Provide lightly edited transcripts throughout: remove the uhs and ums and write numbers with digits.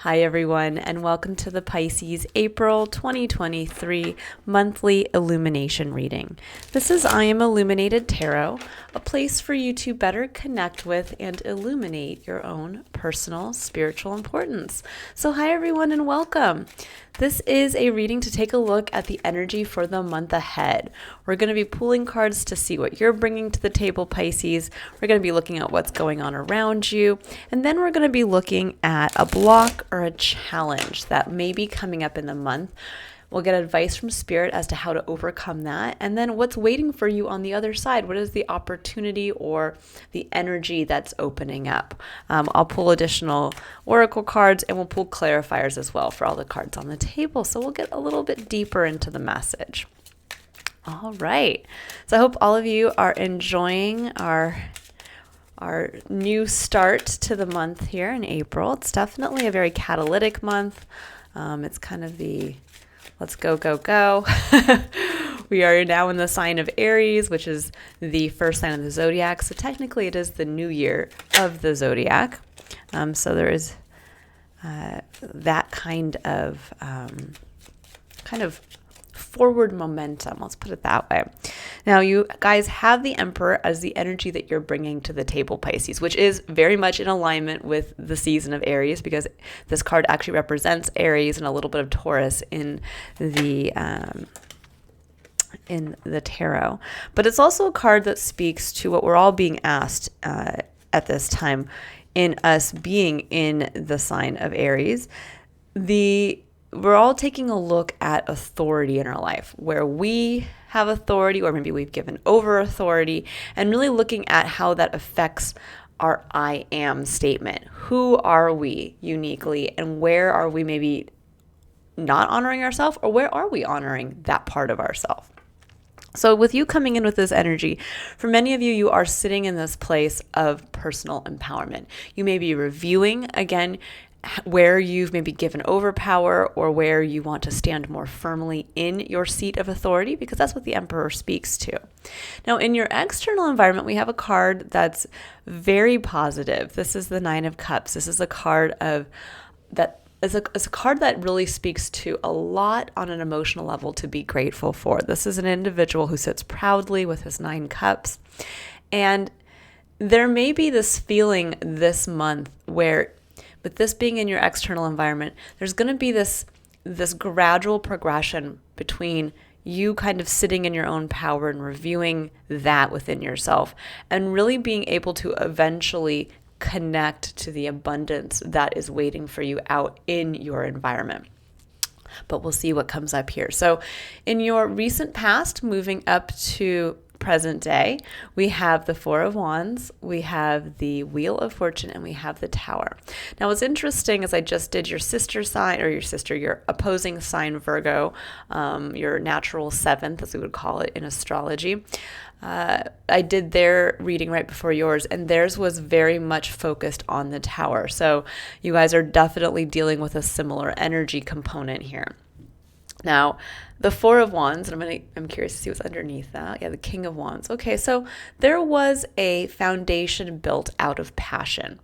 Hi everyone, and welcome to the Pisces April 2023 monthly illumination reading. This is I Am Illuminated Tarot, a place for you to better connect with and illuminate your own personal spiritual importance. So hi everyone and welcome. This is a reading to take a look at the energy for the month ahead. We're going to be pulling cards to see what you're bringing to the table, Pisces. We're going to be looking at what's going on around you. And then we're going to be looking at a block or a challenge that may be coming up in the month. We'll get advice from Spirit as to how to overcome that. And then what's waiting for you on the other side? What is the opportunity or the energy that's opening up? I'll pull additional oracle cards and we'll pull clarifiers as well for all the cards on the table. So we'll get a little bit deeper into the message. All right. So I hope all of you are enjoying our new start to the month here in April. It's definitely a very catalytic month. It's kind of the let's go, go, go. We are now in the sign of Aries, which is the first sign of the Zodiac. So technically it is the new year of the Zodiac. So there is that kind of forward momentum. Let's put it that way. Now, you guys have the Emperor as the energy that you're bringing to the table, Pisces, which is very much in alignment with the season of Aries, because this card actually represents Aries and a little bit of Taurus in the tarot. But it's also a card that speaks to what we're all being asked at this time in us being in the sign of Aries. We're all taking a look at authority in our life, where we have authority, or maybe we've given over authority, and really looking at how that affects our I am statement. Who are we uniquely, and where are we maybe not honoring ourselves, or where are we honoring that part of ourselves? So with you coming in with this energy, for many of you, you are sitting in this place of personal empowerment. You may be reviewing, again, where you've maybe given over power or where you want to stand more firmly in your seat of authority, because that's what the Emperor speaks to. Now, in your external environment, we have a card that's very positive. This is the Nine of Cups. This is a card it's a card that really speaks to a lot on an emotional level to be grateful for. This is an individual who sits proudly with his 9 cups. And there may be this feeling this month where, with this being in your external environment, there's going to be this gradual progression between you kind of sitting in your own power and reviewing that within yourself, and really being able to eventually connect to the abundance that is waiting for you out in your environment. But we'll see what comes up here. So in your recent past, moving up to present day, we have the Four of Wands, we have the Wheel of Fortune, and we have the Tower. Now, what's interesting is I just did your sister sign, or your opposing sign, Virgo, your natural 7th, as we would call it in astrology. I did their reading right before yours, and theirs was very much focused on the Tower. So you guys are definitely dealing with a similar energy component here. Now, the Four of Wands, and I'm curious to see what's underneath that. Yeah, the King of Wands. Okay, so there was a foundation built out of passion.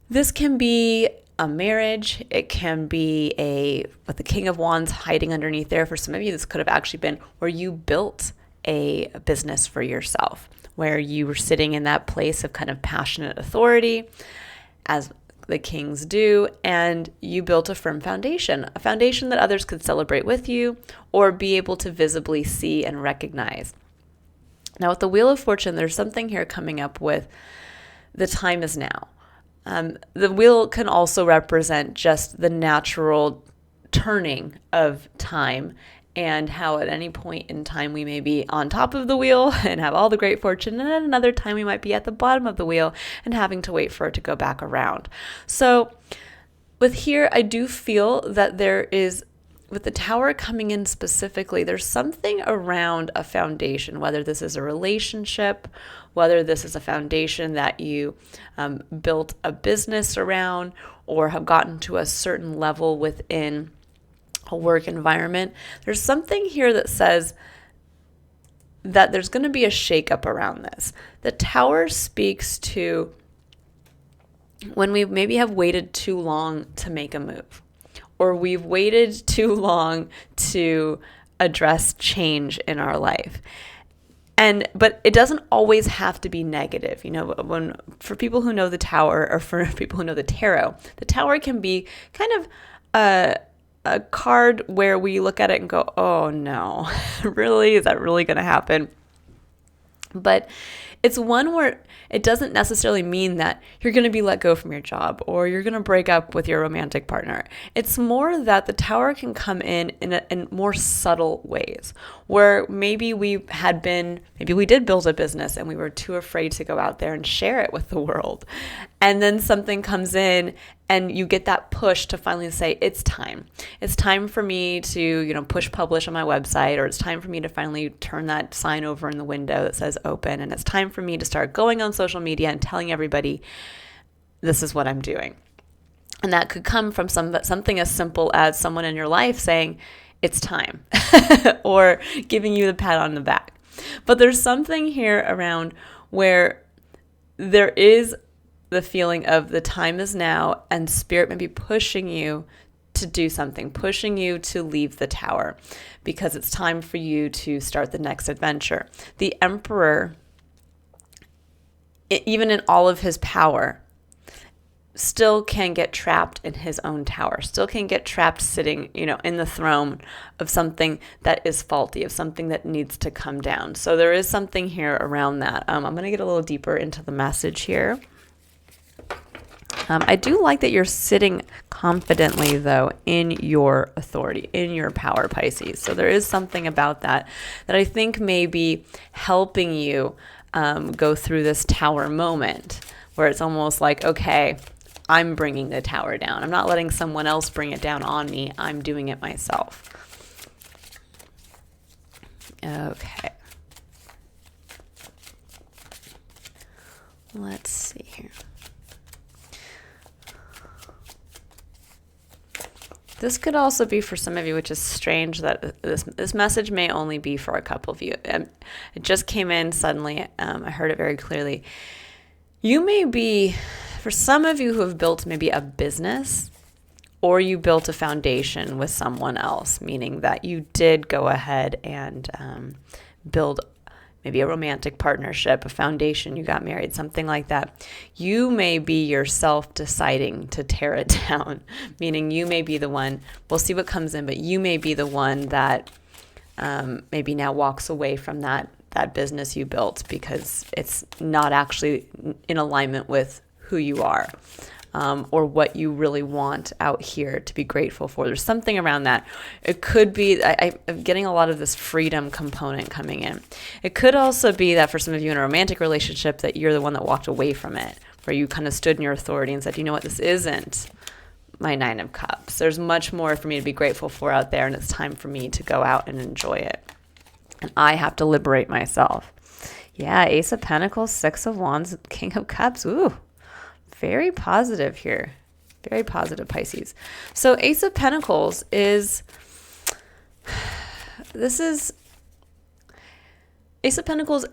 This can be a marriage. It can be with the King of Wands hiding underneath there. For some of you, this could have actually been where you built a business for yourself, where you were sitting in that place of kind of passionate authority, as the kings do, and you built a firm foundation, a foundation that others could celebrate with you or be able to visibly see and recognize. Now, with the Wheel of Fortune, there's something here coming up with the time is now. The wheel can also represent just the natural turning of time, and how at any point in time we may be on top of the wheel and have all the great fortune, and at another time we might be at the bottom of the wheel and having to wait for it to go back around. So with here, I do feel that there is, with the Tower coming in specifically, there's something around a foundation, whether this is a relationship, whether this is a foundation that you built a business around, or have gotten to a certain level within a work environment. There's something here that says that there's going to be a shakeup around this. The Tower speaks to when we maybe have waited too long to make a move, or we've waited too long to address change in our life. But it doesn't always have to be negative. For people who know the Tower, or for people who know the Tower can be kind of a card where we look at it and go, oh no, really? Is that really going to happen? But it's one where it doesn't necessarily mean that you're going to be let go from your job or you're going to break up with your romantic partner. It's more that the Tower can come in more subtle ways, where maybe we did build a business and we were too afraid to go out there and share it with the world. And then something comes in and you get that push to finally say, it's time. It's time for me to, push publish on my website, or it's time for me to finally turn that sign over in the window that says open. And it's time for me to start going on social media and telling everybody this is what I'm doing. And that could come from something as simple as someone in your life saying, it's time, or giving you the pat on the back. But there's something here around where there is the feeling of the time is now, and Spirit may be pushing you to do something, pushing you to leave the Tower, because it's time for you to start the next adventure. The Emperor, even in all of his power, still can get trapped in his own tower, still can get trapped sitting, in the throne of something that is faulty, of something that needs to come down. So there is something here around that. I'm going to get a little deeper into the message here. I do like that you're sitting confidently, though, in your authority, in your power, Pisces. So there is something about that I think may be helping you go through this Tower moment, where it's almost like, okay, I'm bringing the Tower down. I'm not letting someone else bring it down on me. I'm doing it myself. Okay. Let's see here. This could also be for some of you, which is strange that this message may only be for a couple of you. It just came in suddenly. I heard it very clearly. You may be, for some of you who have built maybe a business, or you built a foundation with someone else, meaning that you did go ahead and build maybe a romantic partnership, a foundation, you got married, something like that. You may be yourself deciding to tear it down, meaning you may be the one, we'll see what comes in, but you may be the one that maybe now walks away from that business you built because it's not actually in alignment with who you are. Or what you really want out here to be grateful for. There's something around that. It could be, I'm getting a lot of this freedom component coming in. It could also be that for some of you in a romantic relationship, that you're the one that walked away from it, where you kind of stood in your authority and said, you know what, this isn't my 9 of Cups. There's much more for me to be grateful for out there, and it's time for me to go out and enjoy it. And I have to liberate myself. Yeah, Ace of Pentacles, 6 of Wands, King of Cups. Ooh. Very positive here. Very positive, Pisces. So Ace of Pentacles Ace of Pentacles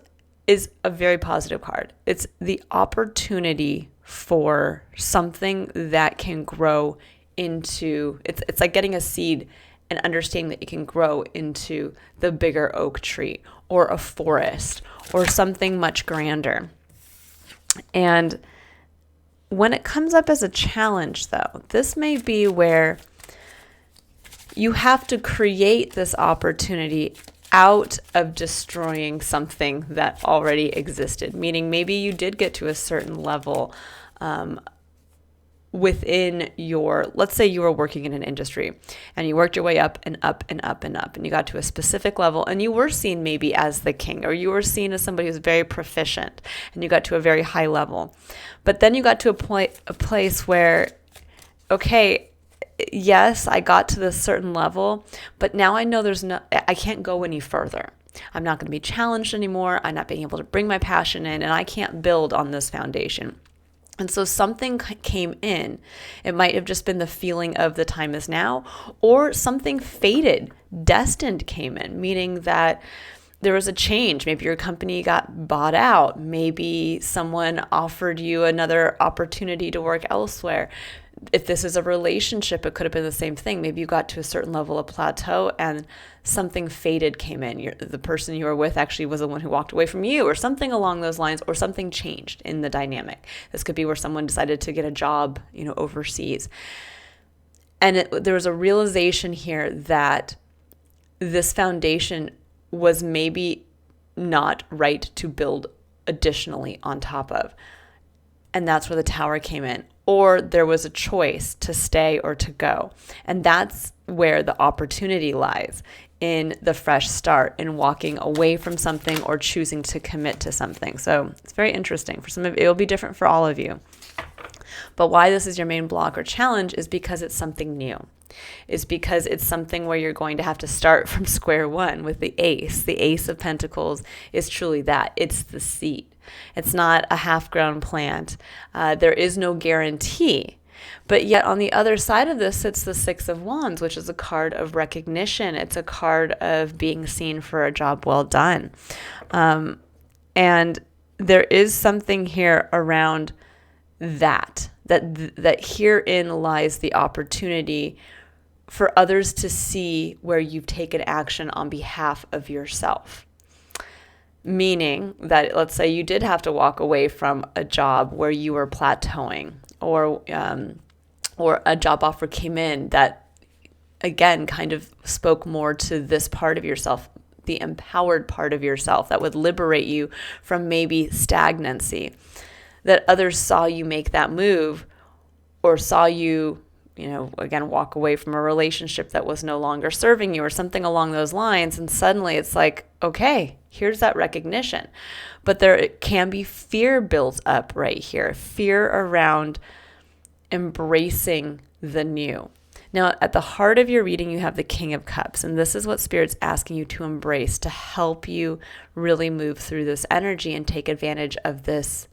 is a very positive card. It's the opportunity for something that can grow into, it's like getting a seed and understanding that it can grow into the bigger oak tree or a forest or something much grander. And when it comes up as a challenge, though, this may be where you have to create this opportunity out of destroying something that already existed. Meaning maybe you did get to a certain level within let's say you were working in an industry and you worked your way up and up and up and up, and you got to a specific level and you were seen maybe as the king, or you were seen as somebody who's very proficient and you got to a very high level. But then you got to a place where, okay, yes, I got to this certain level, but now I know I can't go any further. I'm not going to be challenged anymore. I'm not being able to bring my passion in, and I can't build on this foundation. And so something came in. It might have just been the feeling of the time is now, or something fated, destined came in, meaning that there was a change. Maybe your company got bought out. Maybe someone offered you another opportunity to work elsewhere. If this is a relationship, it could have been the same thing. Maybe you got to a certain level of plateau and something faded came in. The person you were with actually was the one who walked away from you, or something along those lines, or something changed in the dynamic. This could be where someone decided to get a job, overseas. And there was a realization here that this foundation was maybe not right to build additionally on top of. And that's where the Tower came in. Or there was a choice to stay or to go. And that's where the opportunity lies, in the fresh start, in walking away from something or choosing to commit to something. So it's very interesting. For some of you, it'll be different for all of you. But why this is your main block or challenge is because it's something new. Is because it's something where you're going to have to start from square one with the ace. The Ace of Pentacles is truly that. It's the seed. It's not a half-grown plant. There is no guarantee. But yet on the other side of this sits the Six of Wands, which is a card of recognition. It's a card of being seen for a job well done. And there is something here around that herein lies the opportunity for others to see where you've taken action on behalf of yourself. Meaning that, let's say you did have to walk away from a job where you were plateauing, or a job offer came in that, again, kind of spoke more to this part of yourself, the empowered part of yourself that would liberate you from maybe stagnancy. That others saw you make that move, or saw you, again, walk away from a relationship that was no longer serving you, or something along those lines. And suddenly it's like, okay, here's that recognition. But there can be fear built up right here, fear around embracing the new. Now, at the heart of your reading, you have the King of Cups, and this is what Spirit's asking you to embrace to help you really move through this energy and take advantage of this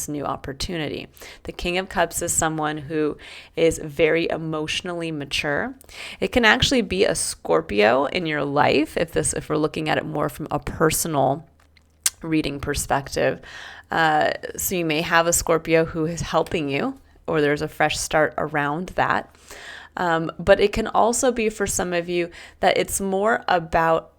new opportunity. The King of Cups is someone who is very emotionally mature. It can actually be a Scorpio in your life if we're looking at it more from a personal reading perspective. So you may have a Scorpio who is helping you, or there's a fresh start around that. But it can also be for some of you that it's more about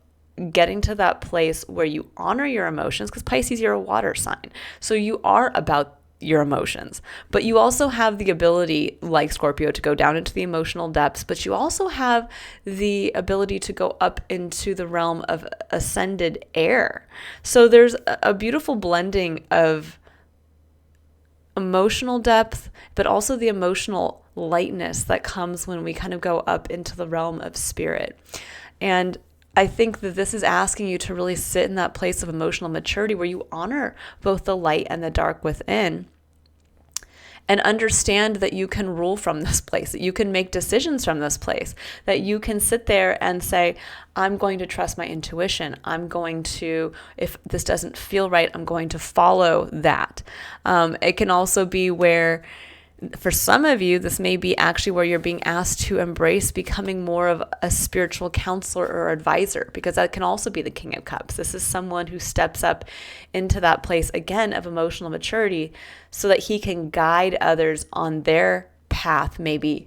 getting to that place where you honor your emotions, because Pisces, you're a water sign. So you are about your emotions, but you also have the ability, like Scorpio, to go down into the emotional depths, but you also have the ability to go up into the realm of ascended air. So there's a beautiful blending of emotional depth, but also the emotional lightness that comes when we kind of go up into the realm of spirit. And I think that this is asking you to really sit in that place of emotional maturity where you honor both the light and the dark within, and understand that you can rule from this place, that you can make decisions from this place, that you can sit there and say, I'm going to trust my intuition. I'm going to, if this doesn't feel right, I'm going to follow that. It can also be where, for some of you, this may be actually where you're being asked to embrace becoming more of a spiritual counselor or advisor, because that can also be the King of Cups. This is someone who steps up into that place, again, of emotional maturity so that he can guide others on their path, maybe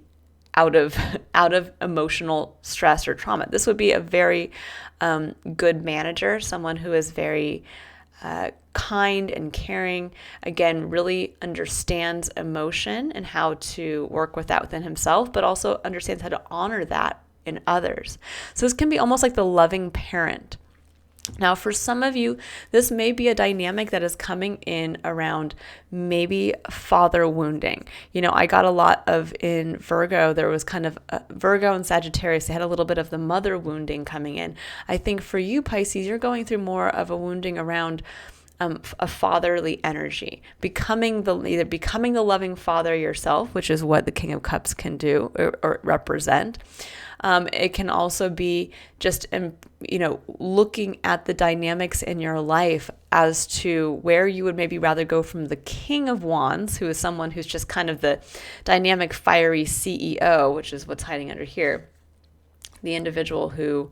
out of emotional stress or trauma. This would be a very good manager, someone who is very kind and caring, again, really understands emotion and how to work with that within himself, but also understands how to honor that in others. So this can be almost like the loving parent. Now, for some of you, this may be a dynamic that is coming in around maybe father wounding. I got a lot of in Virgo, there was kind of Virgo and Sagittarius, they had a little bit of the mother wounding coming in. I think for you, Pisces, you're going through more of a wounding around a fatherly energy, either becoming the loving father yourself, which is what the King of Cups can do or represent. It can also be just, looking at the dynamics in your life as to where you would maybe rather go from the King of Wands, who is someone who's just kind of the dynamic, fiery CEO, which is what's hiding under here. The individual who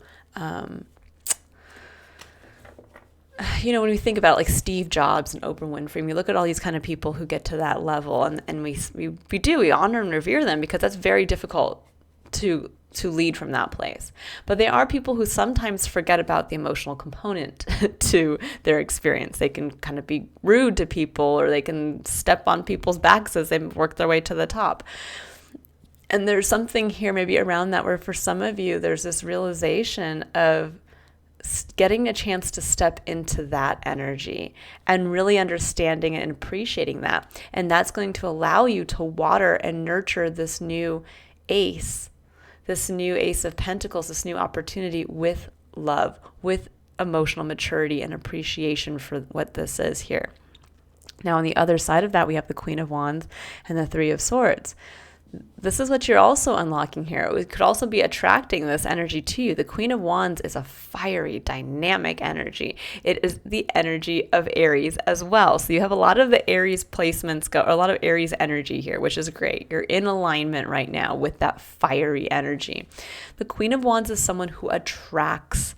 when we think about like Steve Jobs and Oprah Winfrey, we look at all these kind of people who get to that level, and we honor and revere them, because that's very difficult to lead from that place. But they are people who sometimes forget about the emotional component to their experience. They can kind of be rude to people, or they can step on people's backs as they work their way to the top. And there's something here maybe around that, where for some of you, there's this realization of getting a chance to step into that energy and really understanding and appreciating that. And that's going to allow you to water and nurture this new ace of pentacles, this new opportunity with love, with emotional maturity and appreciation for what this is here. Now, on the other side of that, we have the Queen of Wands and the Three of Swords. This is what you're also unlocking here. It could also be attracting this energy to you. The Queen of Wands is a fiery, dynamic energy. It is the energy of Aries as well. So you have a lot of the Aries placements a lot of Aries energy here, which is great. You're in alignment right now with that fiery energy. The Queen of Wands is someone who attracts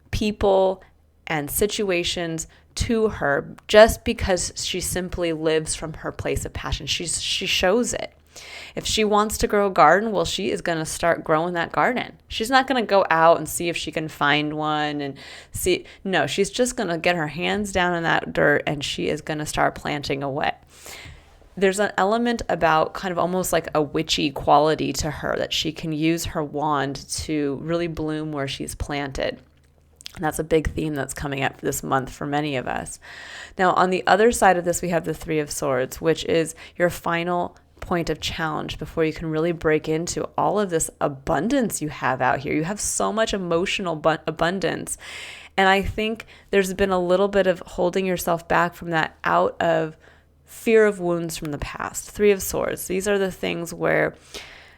people and situations to her just because she simply lives from her place of passion. She shows it. If she wants to grow a garden, well, she is going to start growing that garden. She's not going to go out and see if she can find one and see. No, she's just going to get her hands down in that dirt, and she is going to start planting away. There's an element about kind of almost like a witchy quality to her, that she can use her wand to really bloom where she's planted. And that's a big theme that's coming up this month for many of us. Now, on the other side of this, we have the Three of Swords, which is your final point of challenge before you can really break into all of this abundance you have out here. You have so much emotional abundance. And I think there's been a little bit of holding yourself back from that out of fear of wounds from the past. Three of Swords. These are the things where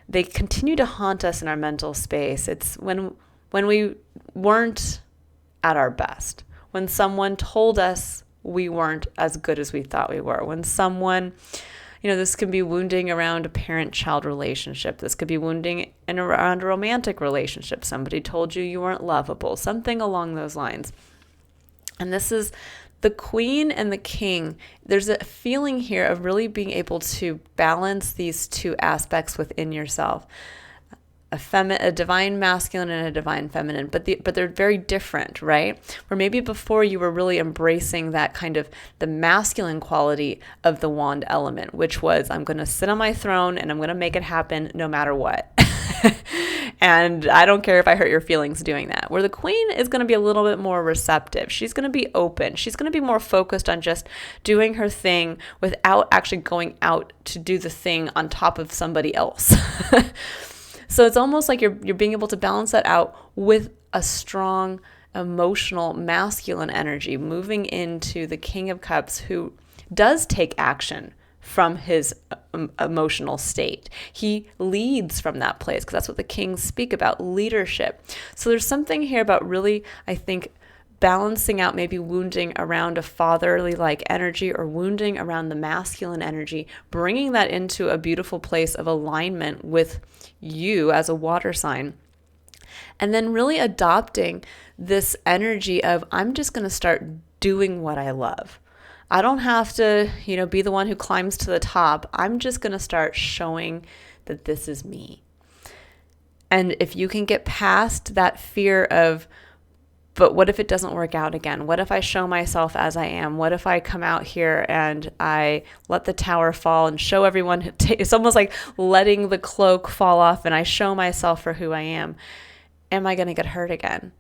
they continue to haunt us in our mental space. It's when we weren't at our best, when someone told us we weren't as good as we thought we were, when someone, this can be wounding around a parent-child relationship. This could be wounding around a romantic relationship. Somebody told you weren't lovable, something along those lines. And this is the Queen and the King. There's a feeling here of really being able to balance these two aspects within yourself. A divine masculine and a divine feminine, but they're very different, right? Where maybe before you were really embracing that kind of the masculine quality of the wand element, which was, I'm going to sit on my throne and I'm going to make it happen no matter what. And I don't care if I hurt your feelings doing that. Where the Queen is going to be a little bit more receptive. She's going to be open. She's going to be more focused on just doing her thing without actually going out to do the thing on top of somebody else. So it's almost like you're being able to balance that out with a strong emotional masculine energy, moving into the King of Cups, who does take action from his emotional state. He leads from that place, because that's what the kings speak about, leadership. So there's something here about really, I think, balancing out maybe wounding around a fatherly-like energy, or wounding around the masculine energy, bringing that into a beautiful place of alignment with you as a water sign. And then really adopting this energy of, I'm just going to start doing what I love. I don't have to, be the one who climbs to the top. I'm just going to start showing that this is me. And if you can get past that fear of, but what if it doesn't work out again? What if I show myself as I am? What if I come out here and I let the tower fall and show everyone? It's almost like letting the cloak fall off and I show myself for who I am. Am I going to get hurt again?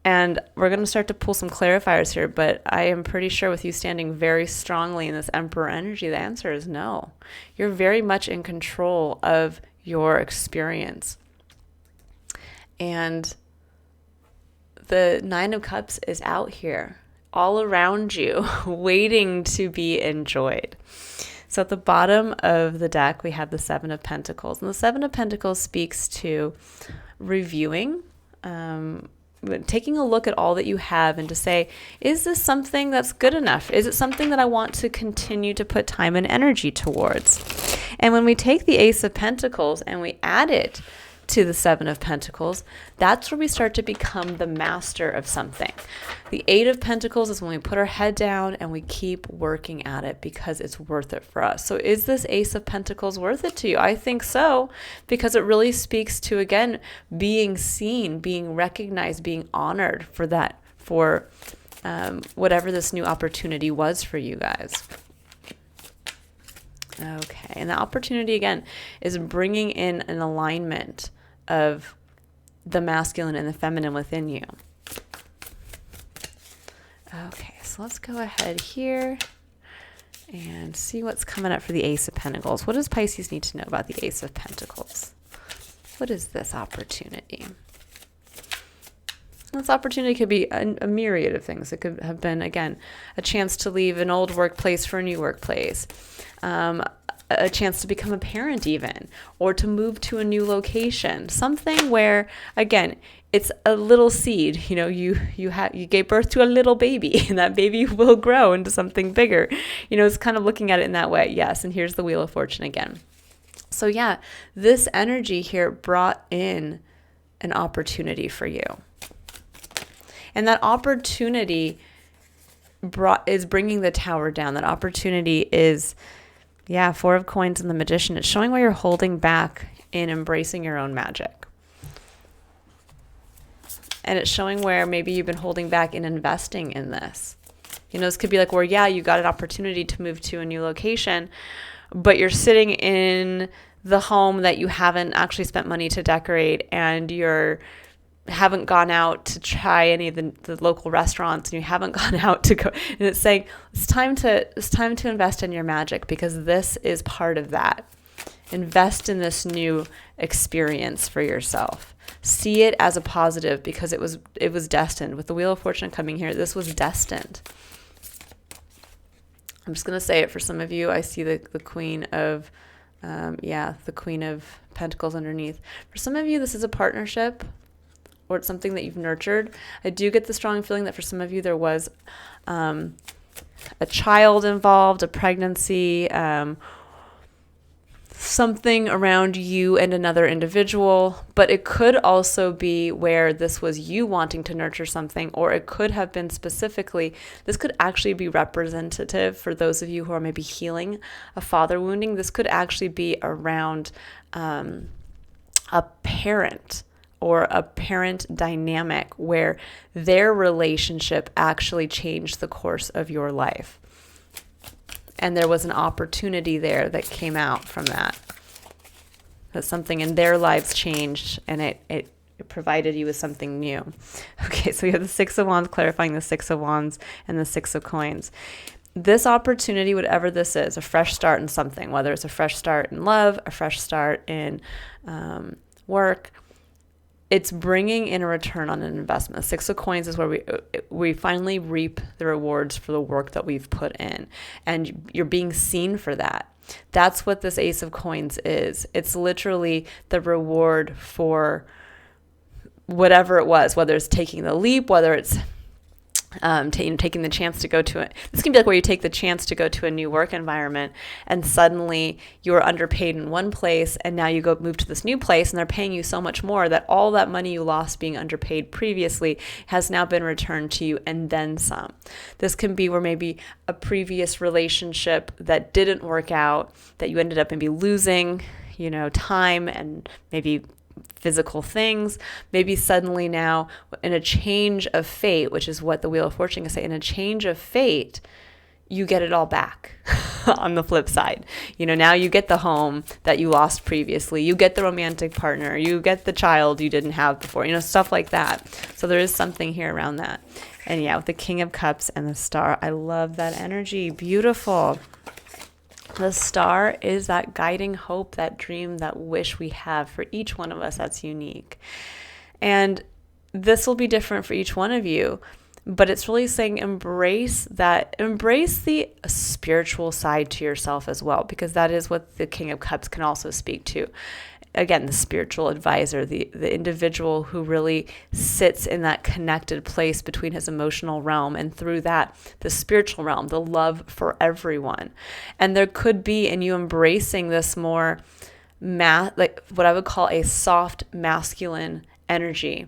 And we're going to start to pull some clarifiers here, but I am pretty sure with you standing very strongly in this Emperor energy, the answer is no. You're very much in control of your experience. And the Nine of Cups is out here, all around you, waiting to be enjoyed. So at the bottom of the deck, we have the Seven of Pentacles. And the Seven of Pentacles speaks to reviewing, taking a look at all that you have and to say, is this something that's good enough? Is it something that I want to continue to put time and energy towards? And when we take the Ace of Pentacles and we add it to the Seven of Pentacles, that's where we start to become the master of something. The Eight of Pentacles is when we put our head down and we keep working at it because it's worth it for us. So is this Ace of Pentacles worth it to you? I think so, because it really speaks to, again, being seen, being recognized, being honored for that, for whatever this new opportunity was for you guys. Okay, and the opportunity, again, is bringing in an alignment of the masculine and the feminine within you. Okay, so let's go ahead here and see what's coming up for the Ace of Pentacles. What does Pisces need to know about the Ace of Pentacles? What is this opportunity? This opportunity could be a myriad of things. It could have been, again, a chance to leave an old workplace for a new workplace, a chance to become a parent even, or to move to a new location. Something where, again, it's a little seed. You know, you gave birth to a little baby, and that baby will grow into something bigger. You know, it's kind of looking at it in that way. Yes, and here's the Wheel of Fortune again. So yeah, this energy here brought in an opportunity for you. And that opportunity is bringing the Tower down. That opportunity is, yeah, Four of Coins and the Magician. It's showing where you're holding back in embracing your own magic. And it's showing where maybe you've been holding back in investing in this. You know, this could be like where, yeah, you got an opportunity to move to a new location, but you're sitting in the home that you haven't actually spent money to decorate, and haven't gone out to try any of the local restaurants, and you haven't gone out to go, and it's saying it's time to invest in your magic, because this is part of that. Invest in this new experience for yourself. See it as a positive, because it was destined. With the Wheel of Fortune coming here, this was destined. I'm just going to say it for some of you. I see the Queen of the Queen of Pentacles underneath. For some of you, this is a partnership, or it's something that you've nurtured. I do get the strong feeling that for some of you there was a child involved, a pregnancy, something around you and another individual. But it could also be where this was you wanting to nurture something, or it could have been specifically, this could actually be representative for those of you who are maybe healing a father wounding. This could actually be around a parent, or a parent dynamic where their relationship actually changed the course of your life. And there was an opportunity there that came out from that. That something in their lives changed, and it provided you with something new. Okay, so we have the Six of Wands clarifying the Six of Wands and the Six of Coins. This opportunity, whatever this is, a fresh start in something, whether it's a fresh start in love, a fresh start in work, it's bringing in a return on an investment. The Six of Coins is where we finally reap the rewards for the work that we've put in. And you're being seen for that. That's what this Ace of Coins is. It's literally the reward for whatever it was, whether it's taking the leap, whether it's taking the chance to go to it. This can be like where you take the chance to go to a new work environment, and suddenly you were underpaid in one place, and now you go move to this new place, and they're paying you so much more that all that money you lost being underpaid previously has now been returned to you, and then some. This can be where maybe a previous relationship that didn't work out, that you ended up maybe losing, time and maybe physical things, maybe suddenly now in a change of fate, which is what the Wheel of Fortune can say, in a change of fate, you get it all back on the flip side. Now you get the home that you lost previously, you get the romantic partner, you get the child you didn't have before, stuff like that. So there is something here around that. And yeah, with the King of Cups and the Star, I love that energy. Beautiful. The Star is that guiding hope, that dream, that wish we have for each one of us that's unique. And this will be different for each one of you, but it's really saying embrace the spiritual side to yourself as well, because that is what the King of Cups can also speak to. Again, the spiritual advisor, the individual who really sits in that connected place between his emotional realm, and through that, the spiritual realm, the love for everyone. And there could be in you embracing this more like what I would call a soft masculine energy.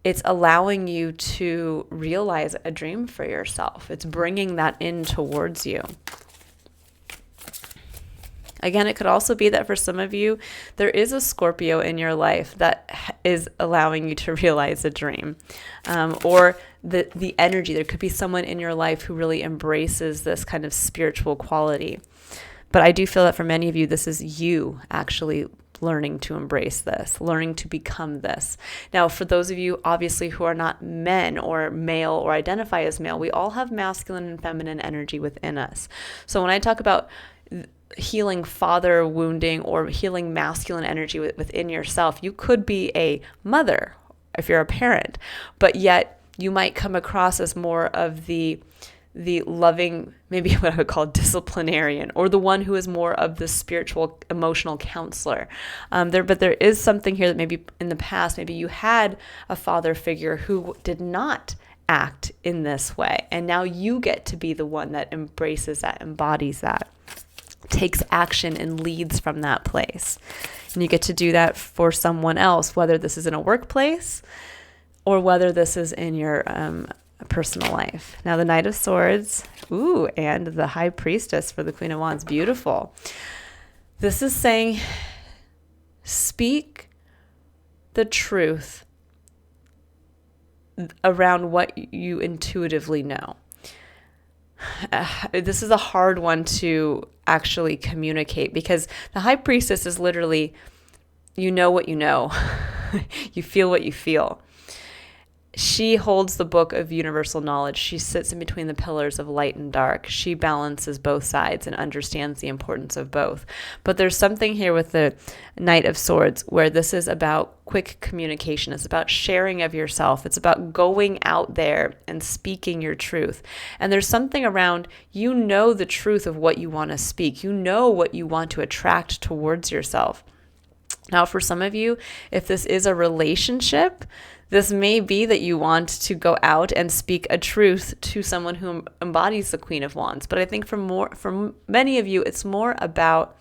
It's allowing you to realize a dream for yourself. It's bringing that in towards you. Again, it could also be that for some of you, there is a Scorpio in your life that is allowing you to realize a dream, or the energy. There could be someone in your life who really embraces this kind of spiritual quality. But I do feel that for many of you, this is you actually learning to embrace this, learning to become this. Now, for those of you, obviously, who are not men or male or identify as male, we all have masculine and feminine energy within us. So when I talk about healing father wounding or healing masculine energy within yourself, you could be a mother if you're a parent, but yet you might come across as more of the loving, maybe what I would call disciplinarian, or the one who is more of the spiritual, emotional counselor. But there is something here that maybe in the past, maybe you had a father figure who did not act in this way, and now you get to be the one that embraces that, embodies that, takes action and leads from that place. And you get to do that for someone else, whether this is in a workplace or whether this is in your personal life. Now, the Knight of Swords, and the High Priestess for the Queen of Wands, beautiful. This is saying, speak the truth around what you intuitively know. This is a hard one to actually communicate, because the High Priestess is literally, you know what you know. You feel what you feel. She holds the book of universal knowledge. She sits in between the pillars of light and dark. She balances both sides and understands the importance of both. But there's something here with the Knight of Swords where this is about quick communication. It's about sharing of yourself. It's about going out there and speaking your truth. And there's something around, you know the truth of what you want to speak. You know what you want to attract towards yourself. Now, for some of you, if this is a relationship, this may be that you want to go out and speak a truth to someone who embodies the Queen of Wands. But I think for many of you, it's more about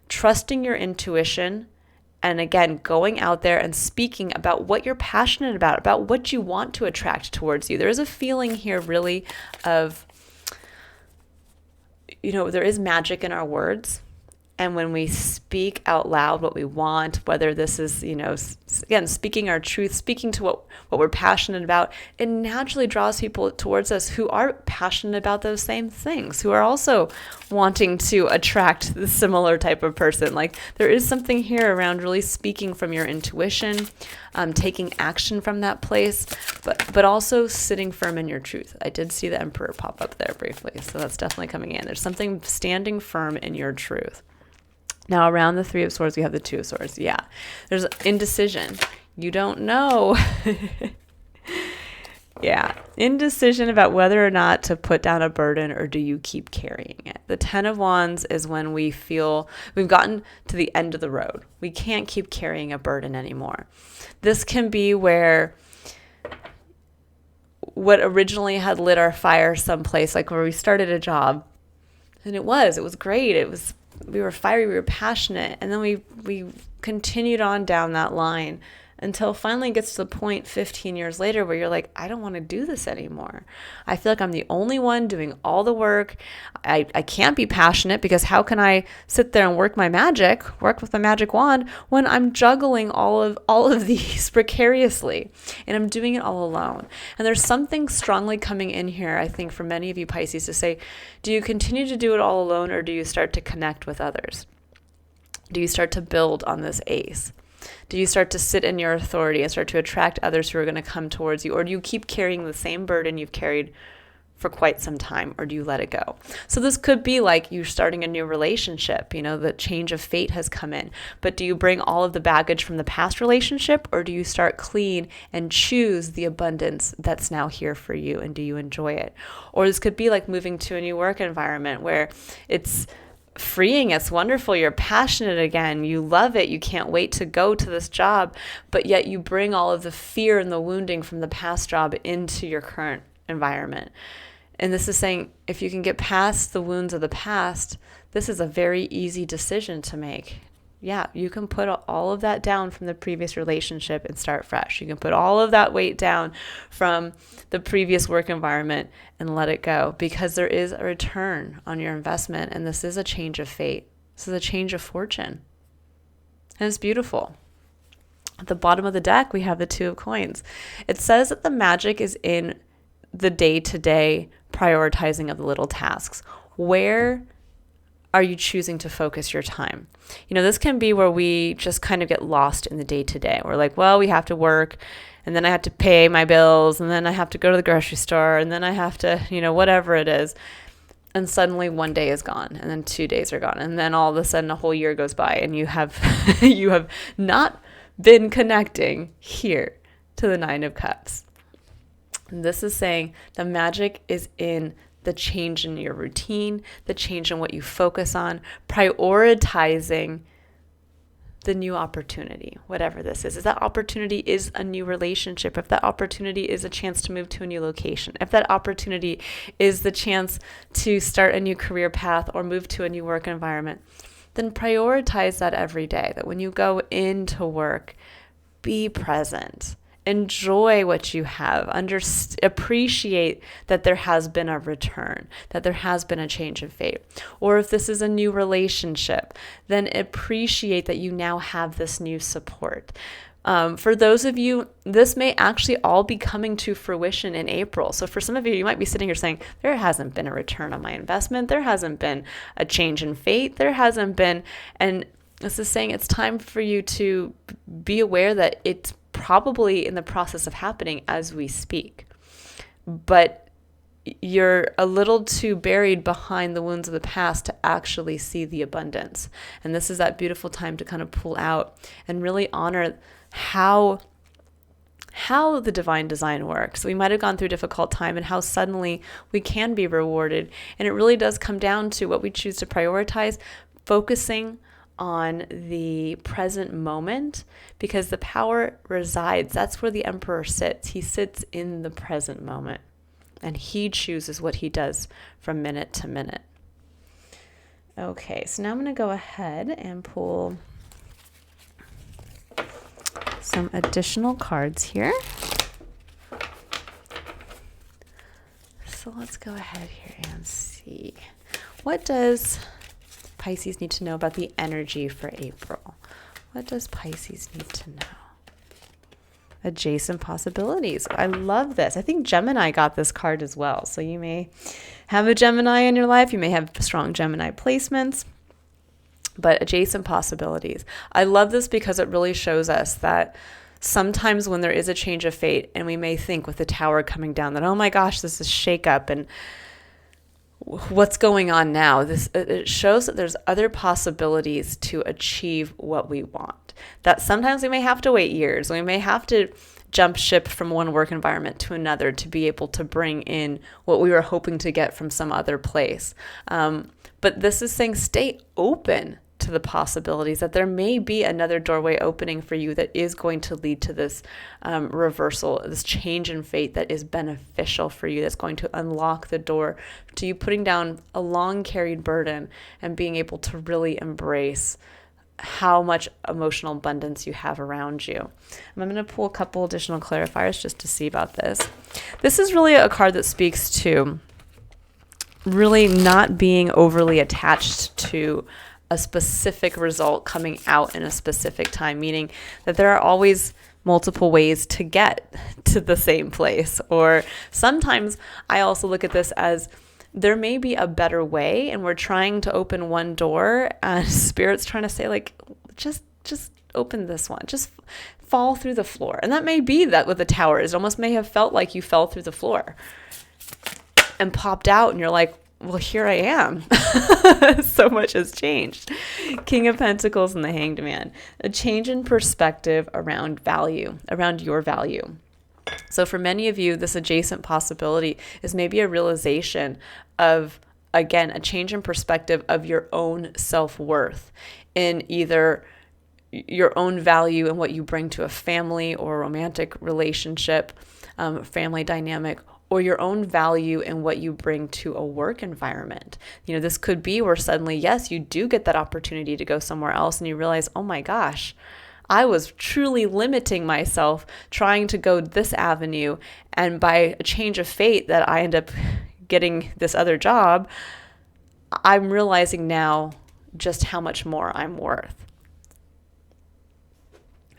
trusting your intuition and, again, going out there and speaking about what you're passionate about what you want to attract towards you. There is a feeling here really of, there is magic in our words. And when we speak out loud what we want, whether this is, again, speaking our truth, speaking to what we're passionate about, it naturally draws people towards us who are passionate about those same things, who are also wanting to attract the similar type of person. Like, there is something here around really speaking from your intuition, taking action from that place, but also sitting firm in your truth. I did see the Emperor pop up there briefly, so that's definitely coming in. There's something standing firm in your truth. Now, around the Three of Swords, we have the Two of Swords. Yeah, there's indecision. You don't know. Yeah, indecision about whether or not to put down a burden, or do you keep carrying it. The Ten of Wands is when we feel we've gotten to the end of the road. We can't keep carrying a burden anymore. This can be where what originally had lit our fire someplace, like where we started a job, and it was great. We were fiery, we were passionate, and then we continued on down that line until finally it gets to the point 15 years later where you're like, I don't want to do this anymore. I feel like I'm the only one doing all the work. I can't be passionate, because how can I sit there and work with the magic wand when I'm juggling all of these precariously, and I'm doing it all alone. And there's something strongly coming in here, I think, for many of you Pisces, to say, do you continue to do it all alone, or do you start to connect with others? Do you start to build on this ace? Do you start to sit in your authority and start to attract others who are going to come towards you? Or do you keep carrying the same burden you've carried for quite some time, or do you let it go? So this could be like you starting a new relationship, the change of fate has come in. But do you bring all of the baggage from the past relationship, or do you start clean and choose the abundance that's now here for you, and do you enjoy it? Or this could be like moving to a new work environment where it's freeing, it's wonderful, you're passionate again, you love it, you can't wait to go to this job, but yet you bring all of the fear and the wounding from the past job into your current environment. And this is saying, if you can get past the wounds of the past, this is a very easy decision to make. Yeah, you can put all of that down from the previous relationship and start fresh. You can put all of that weight down from the previous work environment and let it go, because there is a return on your investment, and this is a change of fate. This is a change of fortune. And it's beautiful. At the bottom of the deck, we have the Two of Coins. It says that the magic is in the day-to-day prioritizing of the little tasks. Where are you choosing to focus your time? This can be where we just kind of get lost in the day-to-day. We're like, well, we have to work, and then I have to pay my bills, and then I have to go to the grocery store, and then I have to, whatever it is. And suddenly one day is gone, and then 2 days are gone, and then all of a sudden a whole year goes by, and you have you have not been connecting here to the Nine of Cups. And this is saying the magic is in the change in your routine, the change in what you focus on, prioritizing the new opportunity, whatever this is. If that opportunity is a new relationship, if that opportunity is a chance to move to a new location, if that opportunity is the chance to start a new career path or move to a new work environment, then prioritize that every day. That when you go into work, be present. Enjoy what you have. Appreciate that there has been a return, that there has been a change of fate. Or if this is a new relationship, then appreciate that you now have this new support. For those of you, this may actually all be coming to fruition in April. So for some of you, you might be sitting here saying, there hasn't been a return on my investment. There hasn't been a change in fate. There hasn't been, and this is saying it's time for you to be aware that it's probably in the process of happening as we speak. But you're a little too buried behind the wounds of the past to actually see the abundance. And this is that beautiful time to kind of pull out and really honor how the divine design works. We might have gone through a difficult time, and how suddenly we can be rewarded. And it really does come down to what we choose to prioritize, focusing on the present moment, because the power resides. That's where the emperor sits. He sits in the present moment, and he chooses what he does from minute to minute. Okay, so now I'm going to go ahead and pull some additional cards here. So let's go ahead here and see. What does Pisces need to know about the energy for April? What does Pisces need to know? Adjacent possibilities. I love this. I think Gemini got this card as well. So you may have a Gemini in your life. You may have strong Gemini placements. But adjacent possibilities. I love this because it really shows us that sometimes when there is a change of fate, and we may think with the Tower coming down that, oh my gosh, this is shakeup and what's going on now? It shows that there's other possibilities to achieve what we want. That sometimes we may have to wait years. We may have to jump ship from one work environment to another to be able to bring in what we were hoping to get from some other place. But this is saying stay open to the possibilities, that there may be another doorway opening for you that is going to lead to this reversal, this change in fate that is beneficial for you, that's going to unlock the door to you putting down a long carried burden and being able to really embrace how much emotional abundance you have around you. I'm going to pull a couple additional clarifiers just to see about this. This is really a card that speaks to really not being overly attached to a specific result coming out in a specific time, meaning that there are always multiple ways to get to the same place. Or sometimes I also look at this as there may be a better way, and we're trying to open one door, and Spirit's trying to say, like, just open this one, just fall through the floor. And that may be that with the Tower, it almost may have felt like you fell through the floor and popped out, and you're like, well, here I am. So much has changed. King of Pentacles and the Hanged Man. A change in perspective around value, around your value. So for many of you, this adjacent possibility is maybe a realization of, again, a change in perspective of your own self-worth in either your own value and what you bring to a family or romantic relationship, family dynamic, or your own value and what you bring to a work environment. This could be where suddenly, yes, you do get that opportunity to go somewhere else and you realize, oh my gosh, I was truly limiting myself trying to go this avenue. And by a change of fate that I end up getting this other job, I'm realizing now just how much more I'm worth.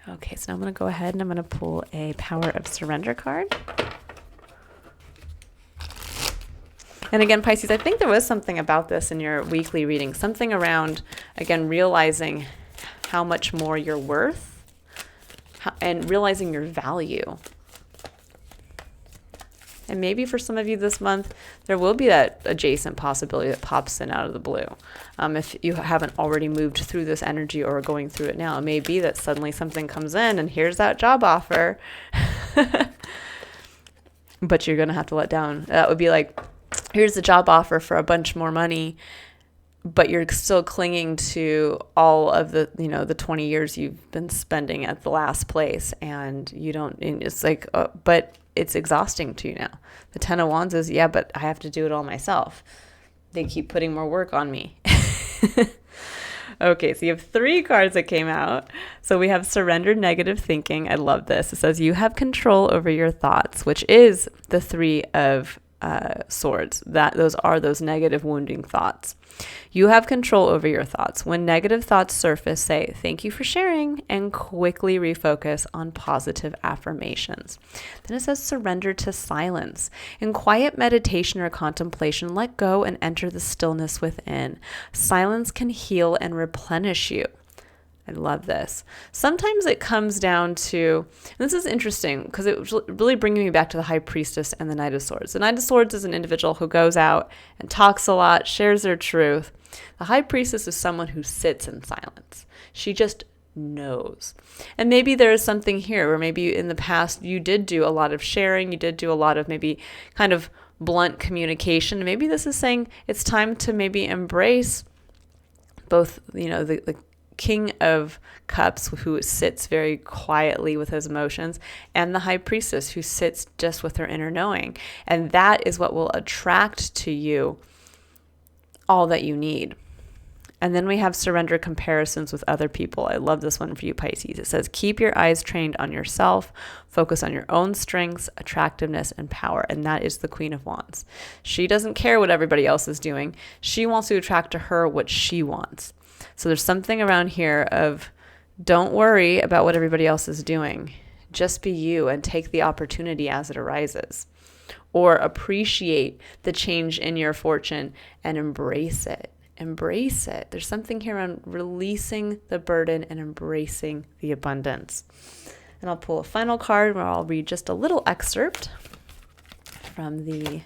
Okay, so now I'm going to go ahead and I'm going to pull a Power of Surrender card. And again, Pisces, I think there was something about this in your weekly reading, something around, again, realizing how much more you're worth and realizing your value. And maybe for some of you this month, there will be that adjacent possibility that pops in out of the blue. If you haven't already moved through this energy or are going through it now, it may be that suddenly something comes in and here's that job offer. But you're going to have to let down. That would be like, here's the job offer for a bunch more money, but you're still clinging to all of the, the 20 years you've been spending at the last place. And it's like, but it's exhausting to you now. The Ten of Wands is, yeah, but I have to do it all myself. They keep putting more work on me. Okay, so you have 3 cards that came out. So we have Surrender Negative Thinking. I love this. It says you have control over your thoughts, which is the 3 of Swords. Those are those negative wounding thoughts. You have control over your thoughts. When negative thoughts surface, say thank you for sharing and quickly refocus on positive affirmations. Then it says surrender to silence. In quiet meditation or contemplation, let go and enter the stillness within. Silence can heal and replenish you. I love this. Sometimes it comes down to, and this is interesting because it was really bringing me back to the High Priestess and the Knight of Swords. The Knight of Swords is an individual who goes out and talks a lot, shares their truth. The High Priestess is someone who sits in silence. She just knows. And maybe there is something here where maybe in the past you did do a lot of sharing, you did do a lot of maybe kind of blunt communication. Maybe this is saying it's time to maybe embrace both, the King of Cups, who sits very quietly with his emotions, and the High Priestess, who sits just with her inner knowing. And that is what will attract to you all that you need. And then we have surrender comparisons with other people. I love this one for you, Pisces. It says, keep your eyes trained on yourself, focus on your own strengths, attractiveness, and power. And that is the Queen of Wands. She doesn't care what everybody else is doing. She wants to attract to her what she wants. So there's something around here of don't worry about what everybody else is doing. Just be you and take the opportunity as it arises. Or appreciate the change in your fortune and embrace it. Embrace it. There's something here around releasing the burden and embracing the abundance. And I'll pull a final card where I'll read just a little excerpt from the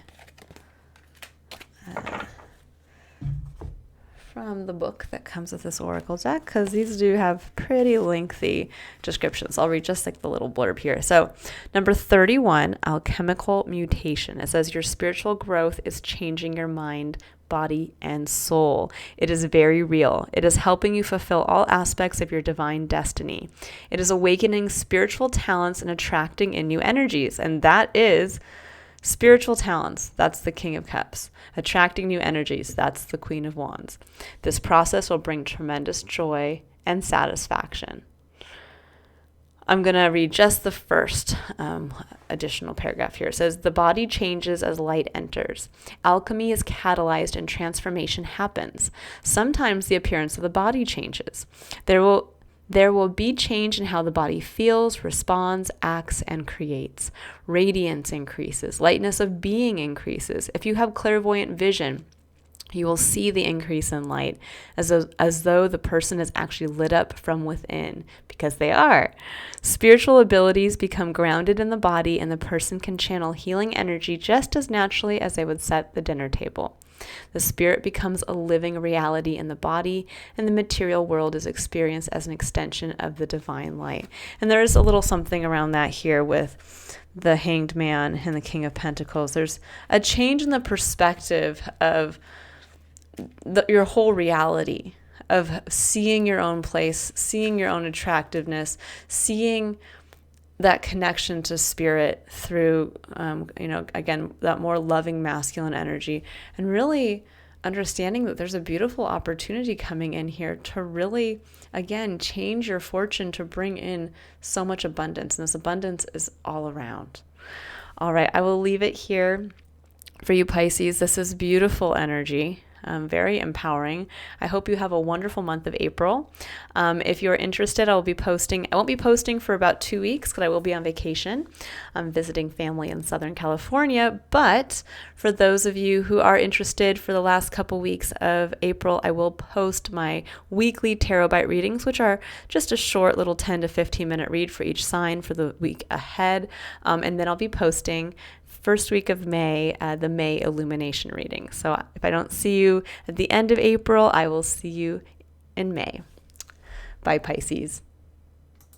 book that comes with this oracle deck, because these do have pretty lengthy descriptions. I'll read just like the little blurb here. So number 31, alchemical mutation. It says your spiritual growth is changing your mind, body, and soul. It is very real. It is helping you fulfill all aspects of your divine destiny. It is awakening spiritual talents and attracting in new energies. And that is spiritual talents. That's the King of Cups. Attracting new energies. That's the Queen of Wands. This process will bring tremendous joy and satisfaction. I'm going to read just the first additional paragraph here. It says, the body changes as light enters. Alchemy is catalyzed and transformation happens. Sometimes the appearance of the body changes. There will be change in how the body feels, responds, acts, and creates. Radiance increases. Lightness of being increases. If you have clairvoyant vision, you will see the increase in light as though the person is actually lit up from within, because they are. Spiritual abilities become grounded in the body, and the person can channel healing energy just as naturally as they would set the dinner table. The spirit becomes a living reality in the body, and the material world is experienced as an extension of the divine light. And there is a little something around that here with the Hanged Man and the King of Pentacles. There's a change in the perspective of your whole reality, of seeing your own place, seeing your own attractiveness, seeing that connection to spirit through, again, that more loving masculine energy, and really understanding that there's a beautiful opportunity coming in here to really, again, change your fortune to bring in so much abundance. And this abundance is all around. All right, I will leave it here for you, Pisces. This is beautiful energy. Very empowering. I hope you have a wonderful month of April. If you're interested, I won't be posting for about 2 weeks because I will be on vacation. I'm visiting family in Southern California. But for those of you who are interested, for the last couple weeks of April, I will post my weekly Tarot Bite readings, which are just a short little 10 to 15 minute read for each sign for the week ahead. And then I'll be posting first week of May, the May Illumination reading. So if I don't see you at the end of April, I will see you in May. Bye, Pisces.